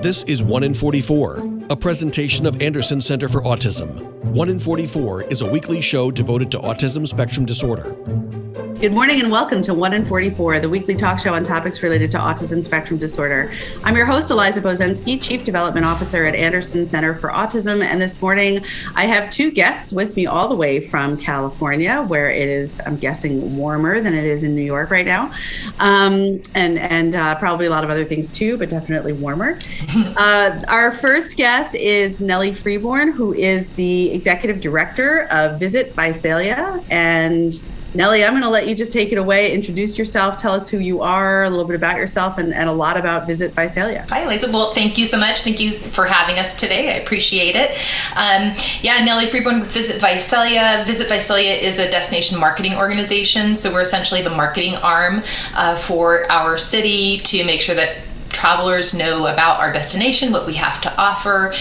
This is 1 in 44, a presentation of Anderson Center for Autism. 1 in 44 is a weekly show devoted to autism spectrum disorder. Good morning and welcome to 1 in 44, the weekly talk show on topics related to autism spectrum disorder. I'm your host, Eliza Bozensky, Chief Development Officer at Anderson Center for Autism. And this morning, I have two guests with me all the way from California, where it is, I'm guessing, warmer than it is in New York right now. And probably a lot of other things too, but definitely warmer. Our first guest is Nellie Freeborn, who is the Executive Director of Visit Visalia. And Nellie, I'm going to let you just take it away. Introduce yourself. Tell us who you are, a little bit about yourself, and a lot about Visit Visalia. Hi, Lisa. Well, thank you so much. Thank you for having us today. I appreciate it. Nellie Freeborn with Visit Visalia. Visit Visalia is a destination marketing organization. So we're essentially the marketing arm for our city to make sure that travelers know about our destination, what we have to offer.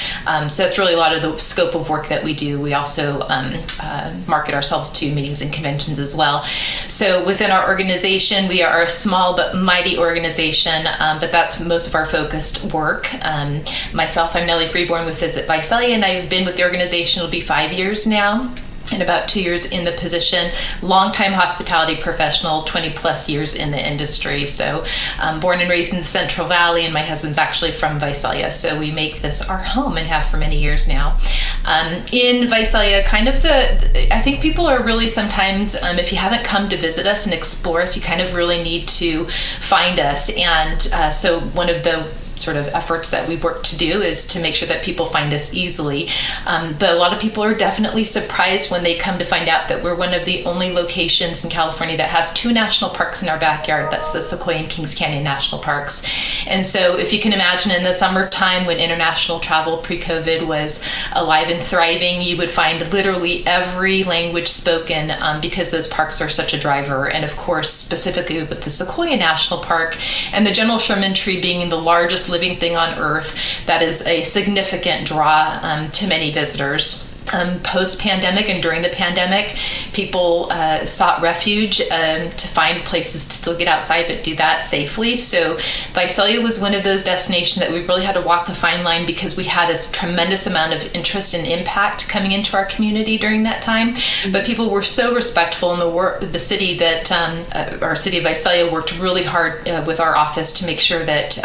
So it's really a lot of the scope of work that we do. We also market ourselves to meetings and conventions as well. So within our organization, we are a small but mighty organization, but that's most of our focused work. Myself, I'm Nellie Freeborn with Visit Visalia, and I've been with the organization, it'll be 5 years now. And about 2 years in the position, longtime hospitality professional, 20 plus years in the industry. So born and raised in the Central Valley, and my husband's actually from Visalia. So we make this our home and have for many years now. In Visalia, I think people are really sometimes, if you haven't come to visit us and explore us, you kind of really need to find us. And so one of the sort of efforts that we work to do is to make sure that people find us easily. But a lot of people are definitely surprised when they come to find out that we're one of the only locations in California that has 2 national parks in our backyard. That's the Sequoia and Kings Canyon National Parks. And so if you can imagine in the summertime when international travel pre-COVID was alive and thriving, you would find literally every language spoken because those parks are such a driver. And of course, specifically with the Sequoia National Park and the General Sherman tree being the largest living thing on earth, that is a significant draw to many visitors. Post-pandemic and during the pandemic, people sought refuge to find places to still get outside but do that safely. So Visalia was one of those destinations that we really had to walk the fine line because we had a tremendous amount of interest and impact coming into our community during that time. But people were so respectful in the city that our city of Visalia worked really hard with our office to make sure that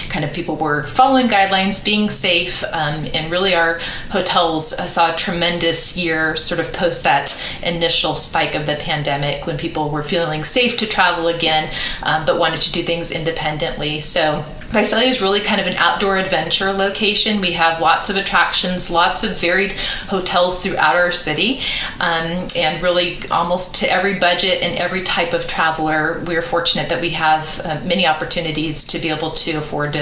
kind of people were following guidelines, being safe, and really our hotels saw a tremendous year sort of post that initial spike of the pandemic when people were feeling safe to travel again, but wanted to do things independently. So Visalia is really kind of an outdoor adventure location. We have lots of attractions, lots of varied hotels throughout our city, and really almost to every budget and every type of traveler. We're fortunate that we have many opportunities to be able to afford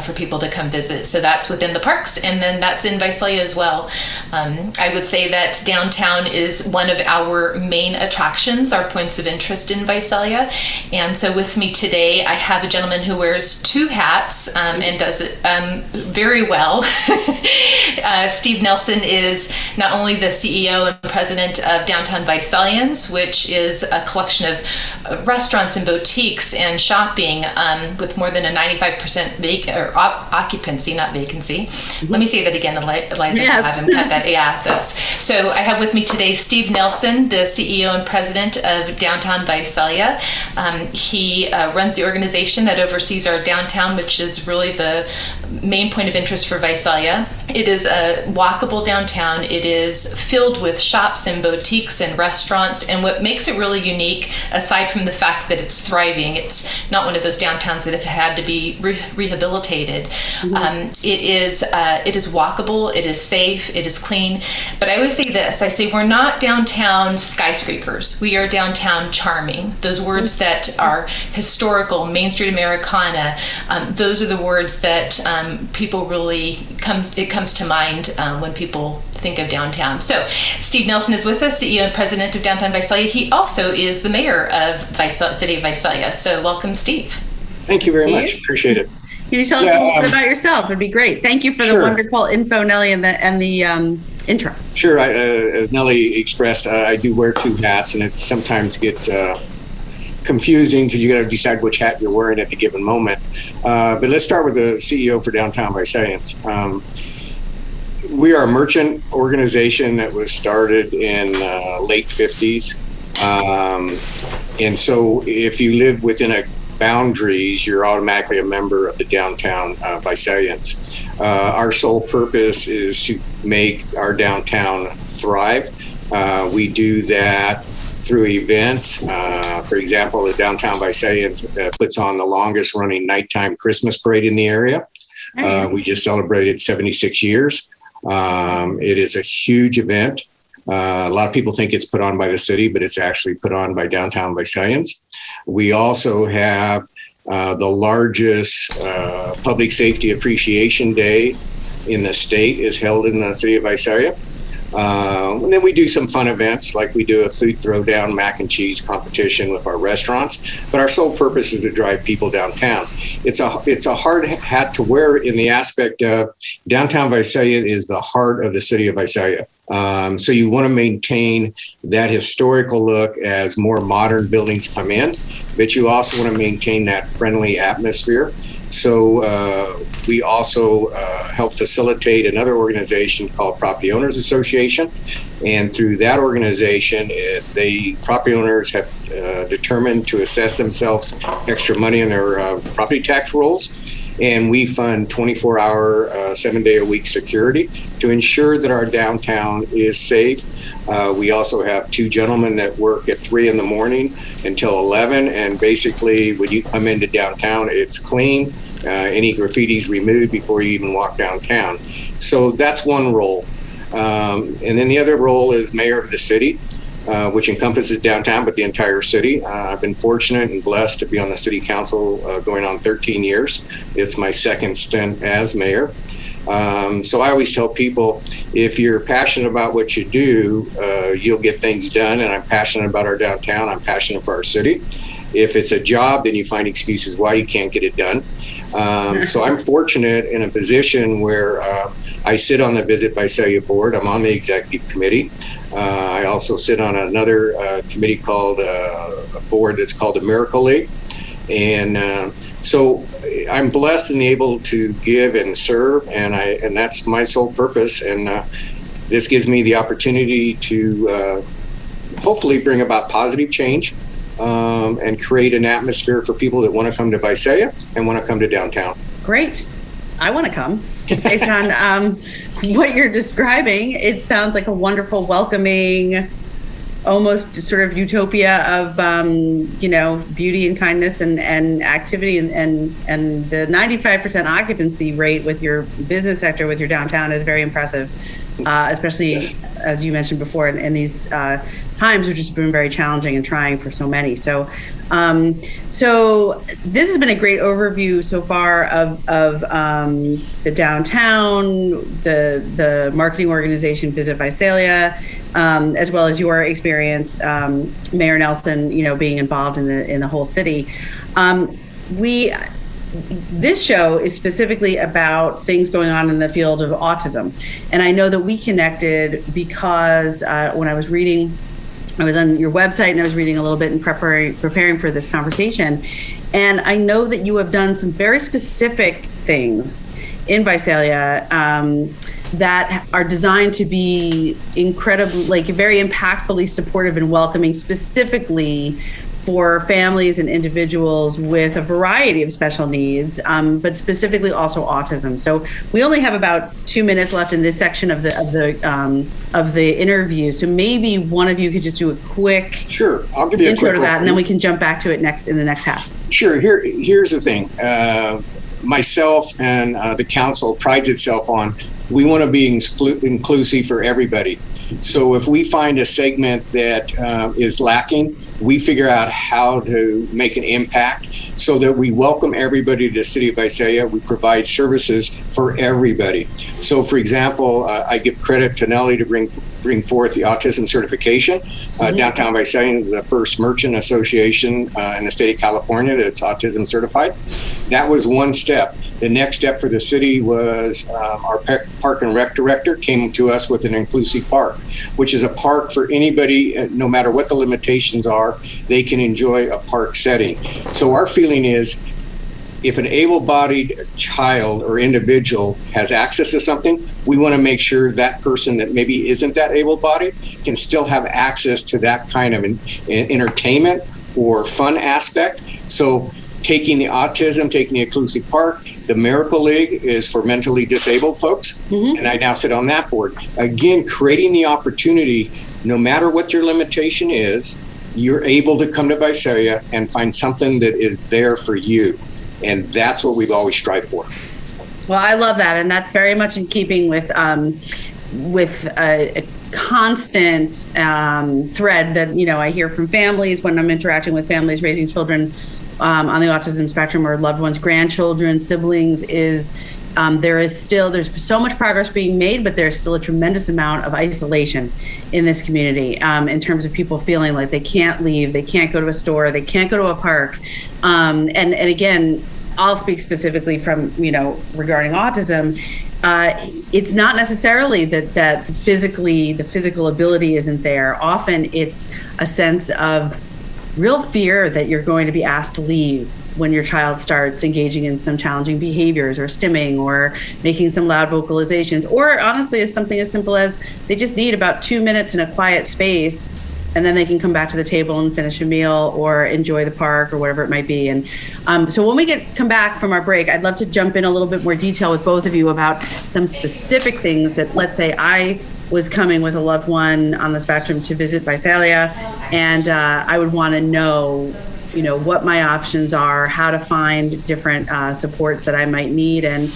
for people to come visit. So that's within the parks, and then that's in Visalia as well. I would say that downtown is one of our main attractions, our points of interest in Visalia. And so with me today, I have a gentleman who wears 2 hats and does it very well. Steve Nelson is not only the CEO and president of Downtown Visalians, which is a collection of restaurants and boutiques and shopping with more than a 95% occupancy, not vacancy. Let me say that again, Eliza. Yes. Have him cut that. Yeah, so I have with me today Steve Nelson, the CEO and president of Downtown Visalia. He runs the organization that oversees our downtown, which is really the main point of interest for Visalia. It is a walkable downtown. It is filled with shops and boutiques and restaurants. And what makes it really unique, aside from the fact that it's thriving, it's not one of those downtowns that have had to be rehabilitated. Mm-hmm. It is walkable. It is safe. It is clean. But I always say this. I say we're not downtown skyscrapers. We are downtown charming. Those words that are historical, Main Street Americana, those are the words that people really comes to mind when people think of downtown. So Steve Nelson is with us, CEO and president of Downtown Visalia. He also is the mayor of City of Visalia. So welcome, Steve. Thank you very much. Appreciate it. Can you tell us a little bit about yourself? It'd be great. Thank you for the wonderful info, Nellie, and the intro. Sure. As Nellie expressed, I do wear 2 hats, and it sometimes gets confusing because you got to decide which hat you're wearing at the given moment. But let's start with the CEO for Downtown Visalia. We are a merchant organization that was started in late 50s. And so if you live within a boundaries, you're automatically a member of the Downtown Visalians. Our sole purpose is to make our downtown thrive. We do that through events. For example, the Downtown Visalians puts on the longest running nighttime Christmas parade in the area. We just celebrated 76 years. It is a huge event. A lot of people think it's put on by the city, but it's actually put on by Downtown Visalians. We also have the largest public safety appreciation day in the state is held in the city of Visalia. And then we do some fun events, like we do a food throwdown mac and cheese competition with our restaurants. But our sole purpose is to drive people downtown. It's a hard hat to wear in the aspect of Downtown Visalia is the heart of the city of Visalia. So you want to maintain that historical look as more modern buildings come in, but you also want to maintain that friendly atmosphere. So we also help facilitate another organization called Property Owners Association. And through that organization, the property owners have determined to assess themselves extra money in their property tax rolls. And we fund 24-hour, 7-day-a-week security to ensure that our downtown is safe. We also have 2 gentlemen that work at 3 in the morning until 11. And basically, when you come into downtown, it's clean. Any graffiti's removed before you even walk downtown. So that's one role. And then the other role is mayor of the city, which encompasses downtown, but the entire city. I've been fortunate and blessed to be on the city council going on 13 years. It's my second stint as mayor. So I always tell people, if you're passionate about what you do, you'll get things done. And I'm passionate about our downtown. I'm passionate for our city. If it's a job, then you find excuses why you can't get it done. So I'm fortunate in a position where I sit on the Visit Visalia board. I'm on the executive committee. I also sit on another committee called a board that's called the Miracle League. And so I'm blessed and able to give and serve, and that's my sole purpose. And this gives me the opportunity to hopefully bring about positive change and create an atmosphere for people that want to come to Visalia and want to come to downtown. Great. I want to come. Just based on what you're describing, it sounds like a wonderful, welcoming, almost sort of utopia of, beauty and kindness and activity. And the 95% occupancy rate with your business sector, with your downtown, is very impressive, especially, yes, as you mentioned before, in these times which has been very challenging and trying for so many. So this has been a great overview so far of the downtown, the marketing organization Visit Visalia, as well as your experience, Mayor Nelson, being involved in the whole city. This show is specifically about things going on in the field of autism. And I know that we connected because when I was on your website and I was reading a little bit and preparing for this conversation. And I know that you have done some very specific things in Visalia that are designed to be incredibly, very impactfully supportive and welcoming, specifically for families and individuals with a variety of special needs, but specifically also autism. So we only have about 2 minutes left in this section of the interview. So maybe one of you could just do a quick Sure, I'll give you intro a quick to that, and then we can jump back to it in the next half. Sure. Here's the thing. Myself and the council prides itself on, we want to be inclusive for everybody. So if we find a segment that is lacking, we figure out how to make an impact so that we welcome everybody to the city of Visalia. We provide services for everybody. So, for example, I give credit to Nellie to bring forth the autism certification. Downtown Visalia is the first merchant association in the state of California that's autism certified. That was one step. The next step for the city was our park and rec director came to us with an inclusive park, which is a park for anybody, no matter what the limitations are, they can enjoy a park setting. So our feeling is, if an able-bodied child or individual has access to something, we want to make sure that person that maybe isn't that able-bodied can still have access to that kind of entertainment or fun aspect. So taking the autism, taking the inclusive park, the Miracle League is for mentally disabled folks, and I now sit on that board. Again, creating the opportunity, no matter what your limitation is, you're able to come to Visalia and find something that is there for you. And that's what we've always strived for. Well, I love that, and that's very much in keeping with a constant thread that I hear from families when I'm interacting with families raising children on the autism spectrum, or loved ones, grandchildren, siblings. Is there's so much progress being made, but there's still a tremendous amount of isolation in this community in terms of people feeling like they can't leave, they can't go to a store, they can't go to a park. And again, I'll speak specifically from, regarding autism. It's not necessarily that physically the physical ability isn't there. Often it's a sense of real fear that you're going to be asked to leave when your child starts engaging in some challenging behaviors or stimming or making some loud vocalizations, or honestly, as something as simple as they just need about 2 minutes in a quiet space, and then they can come back to the table and finish a meal or enjoy the park or whatever it might be. And so when we come back from our break, I'd love to jump in a little bit more detail with both of you about some specific things that, let's say I was coming with a loved one on the spectrum to visit Visalia, and I would want to know, what my options are, how to find different supports that I might need, and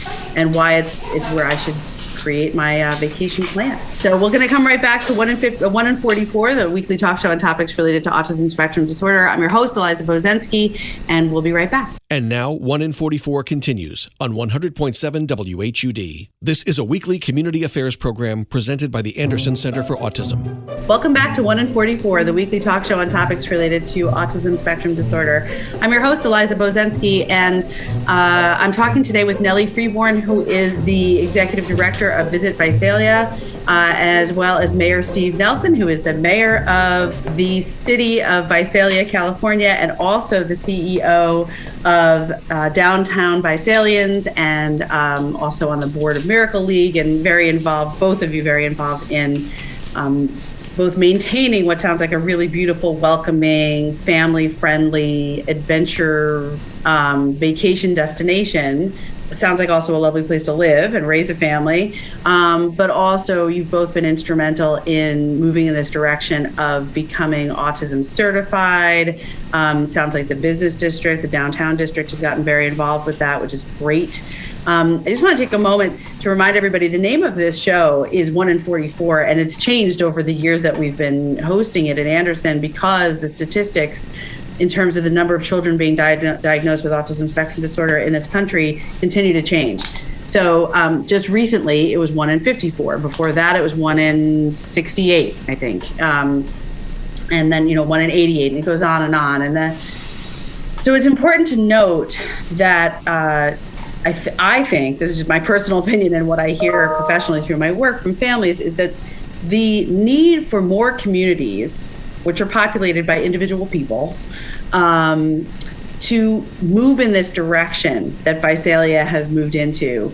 why it's where I should create my vacation plan. So we're going to come right back to 1 in 44, the weekly talk show on topics related to autism spectrum disorder. I'm your host, Eliza Bozensky, and we'll be right back. And now 1 in 44 continues on 100.7 WHUD. This is a weekly community affairs program presented by the Anderson Center for Autism. Welcome back to 1 in 44, the weekly talk show on topics related to autism spectrum disorder. I'm your host, Eliza Bozensky, and I'm talking today with Nellie Freeborn, who is the executive director of Visit Visalia, as well as Mayor Steve Nelson, who is the mayor of the city of Visalia, California, and also the CEO of Downtown Visalians, and also on the board of Miracle League, and both of you very involved in both maintaining what sounds like a really beautiful, welcoming, family-friendly adventure vacation destination. It sounds like also a lovely place to live and raise a family, but also you've both been instrumental in moving in this direction of becoming autism certified. Sounds like the business district, the downtown district has gotten very involved with that, which is great. I just want to take a moment to remind everybody the name of this show is 1 in 44, and it's changed over the years that we've been hosting it at Anderson, because the statistics in terms of the number of children being diagnosed with autism spectrum disorder in this country continue to change. So just recently, it was 1 in 54. Before that, it was 1 in 68, I think. And then, 1 in 88, and it goes on and on. And so it's important to note that I think, this is just my personal opinion and what I hear professionally through my work from families, is that the need for more communities, which are populated by individual people, to move in this direction that Visalia has moved into,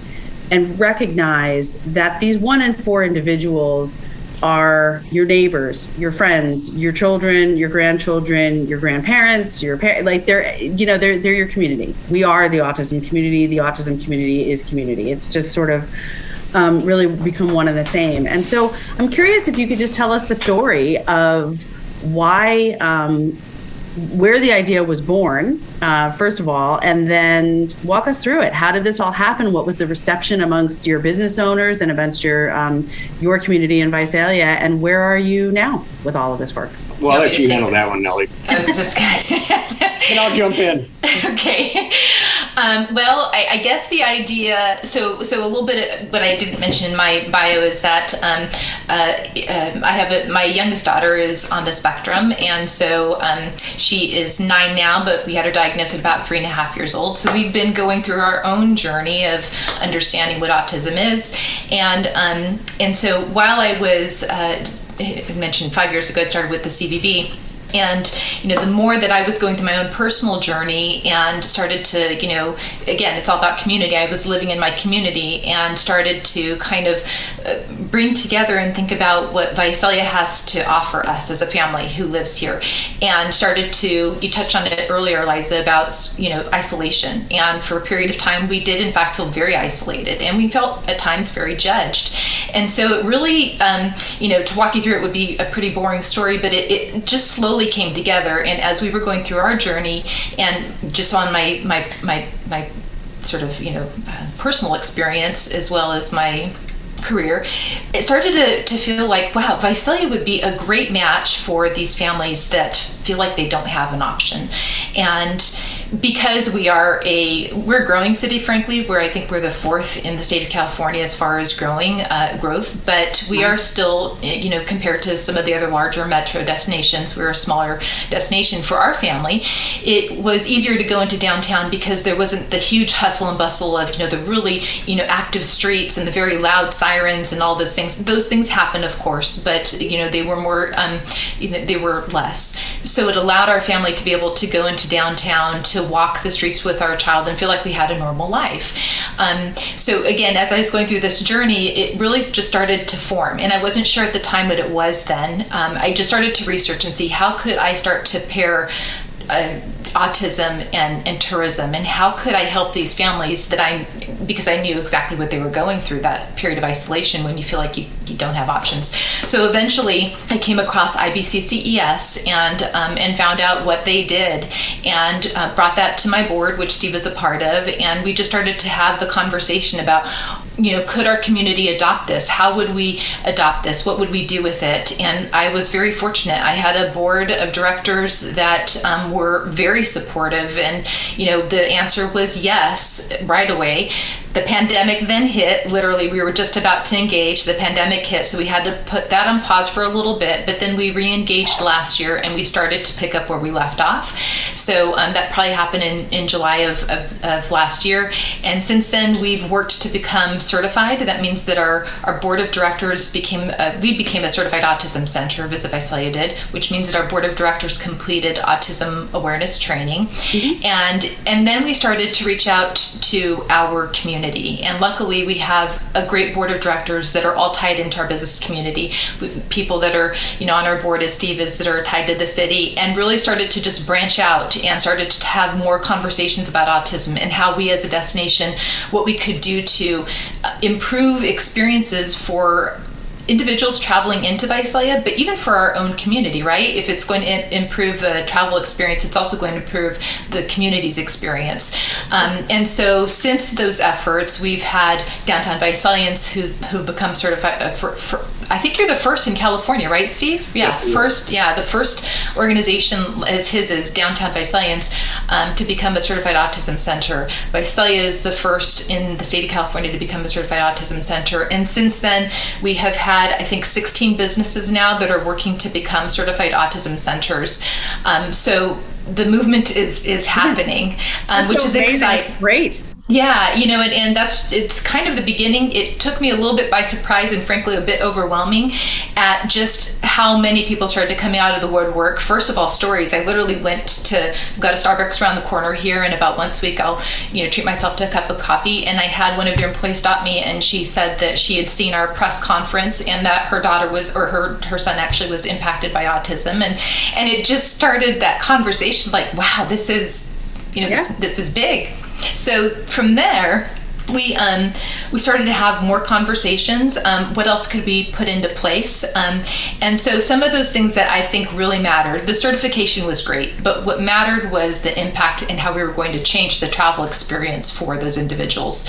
and recognize that these 1 in 4 individuals are your neighbors, your friends, your children, your grandchildren, your grandparents, your parents. Like they're your community. We are the autism community. The autism community is community. It's just sort of really become one and the same. And so I'm curious if you could just tell us the story of why, where the idea was born, first of all, and then walk us through it. How did this all happen? What was the reception amongst your business owners and amongst your community in Visalia? And where are you now with all of this work? Well, I'll let you handle that one, Nellie. I was just going and I'll jump in. Okay. Well, I guess the idea, so a little bit of what I didn't mention in my bio is that I have my youngest daughter is on the spectrum, and so she is 9 now, but we had her diagnosed at about 3.5 years old. So we've been going through our own journey of understanding what autism is, and so while I was I mentioned 5 years ago, I started with the CVB. And, the more that I was going through my own personal journey and started to, again, it's all about community. I was living in my community and started to kind of bring together and think about what Visalia has to offer us as a family who lives here. And started to, you touched on it earlier, Liza, about, isolation. And for a period of time, we did, in fact, feel very isolated. And we felt at times very judged. And so it really, to walk you through it would be a pretty boring story, but it just slowly came together. And as we were going through our journey, and just on my sort of personal experience as well as my career, it started to feel like, wow, Visalia would be a great match for these families that feel like they don't have an option. And because we're a growing city, frankly, where I think we're the 4th in the state of California as far as growth, but we are still, compared to some of the other larger metro destinations, we're a smaller destination for our family. It was easier to go into downtown because there wasn't the huge hustle and bustle of, the really, active streets and the very loud sirens and all those things. Those things happen, of course, but, they were more, they were less. So it allowed our family to be able to go into downtown, to walk the streets with our child and feel like we had a normal life. So again, as I was going through this journey, it really just started to form. And I wasn't sure at the time what it was then. I just started to research and see how could I start to pair autism and tourism, and how could I help these families because I knew exactly what they were going through, that period of isolation when you feel like you don't have options. So eventually I came across IBCCES and found out what they did, and brought that to my board, which Steve is a part of, and we just started to have the conversation about, could our community adopt this? How would we adopt this? What would we do with it? And I was very fortunate. I had a board of directors that were very supportive, and the answer was yes right away. The pandemic then hit. Literally, we were just about to engage. The pandemic hit, so we had to put that on pause for a little bit, but then we re-engaged last year, and we started to pick up where we left off. So that probably happened in July of last year. And since then, we've worked to become certified. That means that our board of directors became a certified autism center, Visit Visalia did, which means that our board of directors completed autism awareness training. Mm-hmm. And then we started to reach out to our community. And luckily, we have a great board of directors that are all tied into our business community. People that are, on our board, as Steve is, that are tied to the city, and really started to just branch out and started to have more conversations about autism and how we as a destination, what we could do to improve experiences for individuals traveling into Visalia, but even for our own community, right? If it's going to improve the travel experience, it's also going to improve the community's experience. And so since those efforts, we've had downtown Visalians who become certified I think you're the first in California, right, Steve? Yeah, yes, the first organization is Downtown Visalians to become a certified autism center. Visalia is the first in the state of California to become a certified autism center. And since then, we have had, I think, 16 businesses now that are working to become certified autism centers. So the movement is happening, which is exciting. Great. Yeah, and it's kind of the beginning. It took me a little bit by surprise, and frankly a bit overwhelming at just how many people started to come out of the woodwork. First of all, stories. I literally got a Starbucks around the corner here, and about once a week I'll treat myself to a cup of coffee, and I had one of your employees stop me, and she said that she had seen our press conference and that her daughter her son actually was impacted by autism, and it just started that conversation like, wow, this is this is big. So from there, we started to have more conversations. What else could we put into place? And so some of those things that I think really mattered, the certification was great, but what mattered was the impact and how we were going to change the travel experience for those individuals.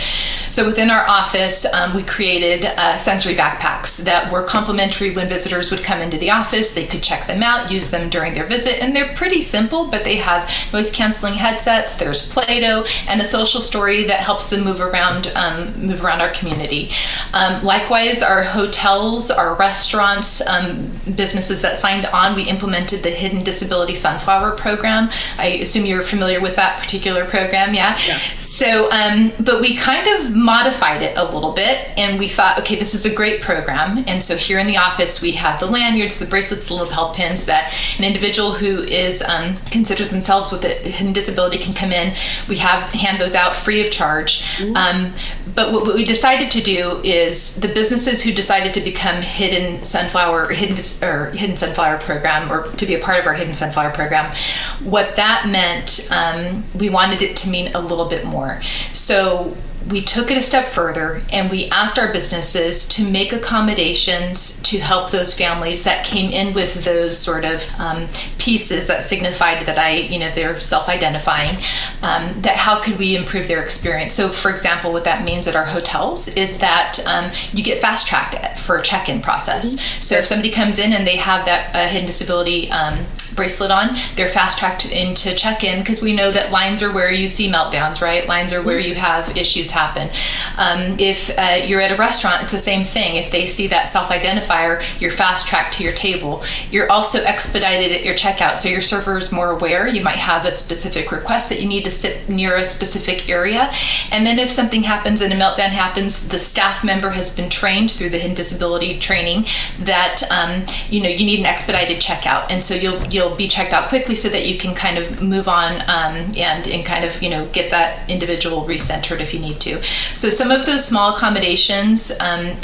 So within our office, we created sensory backpacks that were complimentary when visitors would come into the office. They could check them out, use them during their visit, and they're pretty simple, but they have noise canceling headsets, there's Play-Doh, and a social story that helps them move around our community. Likewise, our hotels, our restaurants, businesses that signed on, we implemented the Hidden Disability Sunflower Program. I assume you're familiar with that particular program, yeah? So, but we kind of modified it a little bit, and we thought, okay, this is a great program. And so here in the office, we have the lanyards, the bracelets, the lapel pins that an individual who is considers themselves with a hidden disability can come in. We hand those out free of charge. But what we decided to do is the businesses who decided to become Hidden Sunflower program, or to be a part of our Hidden Sunflower program, what that meant, we wanted it to mean a little bit more. So we took it a step further and we asked our businesses to make accommodations to help those families that came in with those sort of pieces that signified that they're self-identifying, that how could we improve their experience. So for example, what that means at our hotels is that you get fast-tracked for a check-in process. So if somebody comes in and they have that hidden disability bracelet on, they're fast-tracked into check-in, because we know that lines are where you see meltdowns, right? Lines are where you have issues happen. If you're at a restaurant, it's the same thing. If they see that self-identifier, you're fast-tracked to your table. You're also expedited at your checkout, so your server is more aware. You might have a specific request that you need to sit near a specific area. And then if something happens and a meltdown happens, the staff member has been trained through the hidden disability training that you need an expedited checkout. And so you'll be checked out quickly so that you can kind of move on and kind of get that individual recentered if you need to. So some of those small accommodations,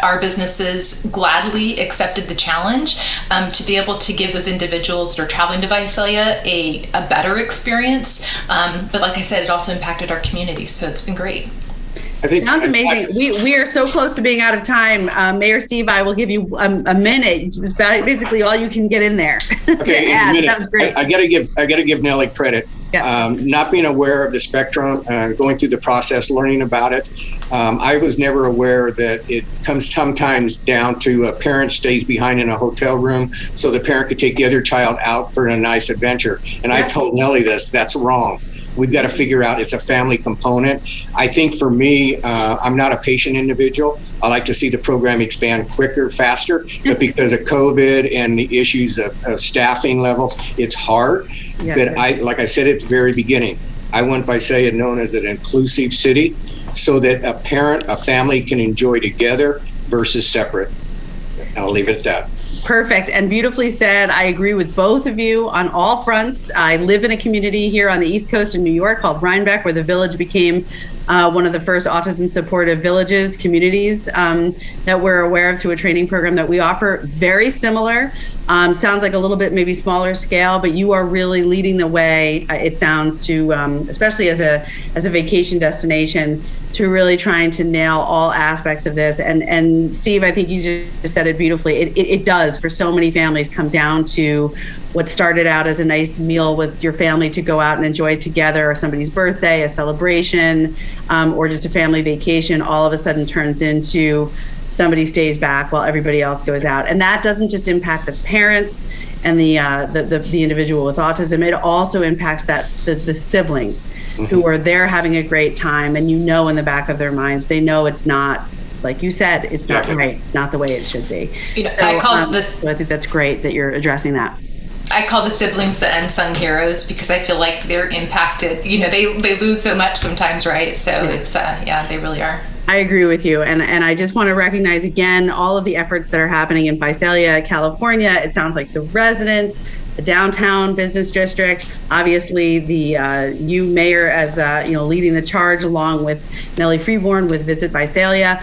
our businesses gladly accepted the challenge to be able to give those individuals that are traveling to Visalia a better experience. But like I said, it also impacted our community, so it's been great. I think sounds amazing. We are so close to being out of time. Mayor Steve, I will give you a minute. It's basically all you can get in there. Okay, yeah, a minute. That was great. I got to give Nellie credit. Yeah. Not being aware of the spectrum, going through the process, learning about it. I was never aware that it comes sometimes down to a parent stays behind in a hotel room so the parent could take the other child out for a nice adventure. And I told Nellie that's wrong. We've got to figure out it's a family component. I think for me, I'm not a patient individual. I like to see the program expand quicker, faster, but because of COVID and the issues of staffing levels, it's hard. Yeah, but like I said at the very beginning, I want Visalia known as an inclusive city so that a parent, a family can enjoy together versus separate. And I'll leave it at that. Perfect and beautifully said. I agree with both of you on all fronts. I live in a community here on the East Coast in New York called Rhinebeck, where the village became one of the first autism supportive communities that we're aware of through a training program that we offer. Very similar. Sounds like a little bit maybe smaller scale, but you are really leading the way, it sounds, to especially as a vacation destination, to really trying to nail all aspects of this. And Steve, I think you just said it beautifully. It does, for so many families, come down to what started out as a nice meal with your family to go out and enjoy together, or somebody's birthday, a celebration, or just a family vacation, all of a sudden turns into somebody stays back while everybody else goes out. And that doesn't just impact the parents and the individual with autism. It also impacts the siblings who are there having a great time, and in the back of their minds, they know it's not, like you said, it's not right. It's not the way it should be. So I think that's great that you're addressing that. I call the siblings the unsung heroes because I feel like they're impacted. They lose so much sometimes, right? So it's they really are. I agree with you. And I just want to recognize again all of the efforts that are happening in Visalia, California. It sounds like the residents, the downtown business district, obviously the you mayor as leading the charge, along with Nellie Freeborn with Visit Visalia,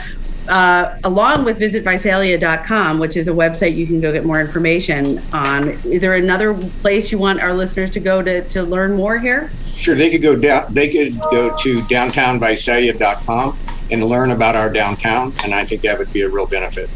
along with visitvisalia.com, which is a website you can go get more information on. Is there another place you want our listeners to go to learn more here? Sure, they could go to downtownvisalia.com. and learn about our downtown. And I think that would be a real benefit.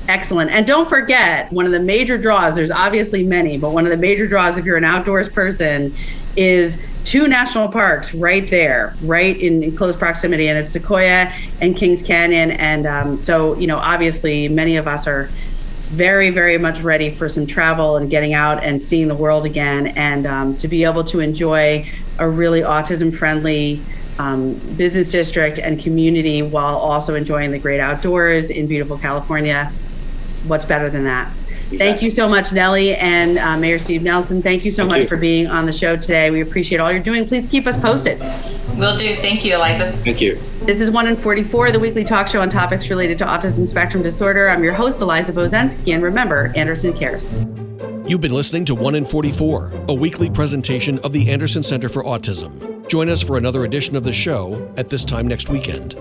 Excellent. And don't forget, one of the major draws, there's obviously many, but one of the major draws if you're an outdoors person is 2 national parks right there, right in close proximity, and it's Sequoia and Kings Canyon. And so, obviously many of us are very, very much ready for some travel and getting out and seeing the world again, and to be able to enjoy a really autism-friendly business district and community while also enjoying the great outdoors in beautiful California. What's better than that? Exactly. Thank you so much, Nellie, and Mayor Steve Nelson. Thank you so much for being on the show today. We appreciate all you're doing. Please keep us posted. Will do. Thank you, Eliza. Thank you. This is 1 in 44, the weekly talk show on topics related to autism spectrum disorder. I'm your host, Eliza Bozensky, and remember, Anderson cares. You've been listening to 1 in 44, a weekly presentation of the Anderson Center for Autism. Join us for another edition of the show at this time next weekend.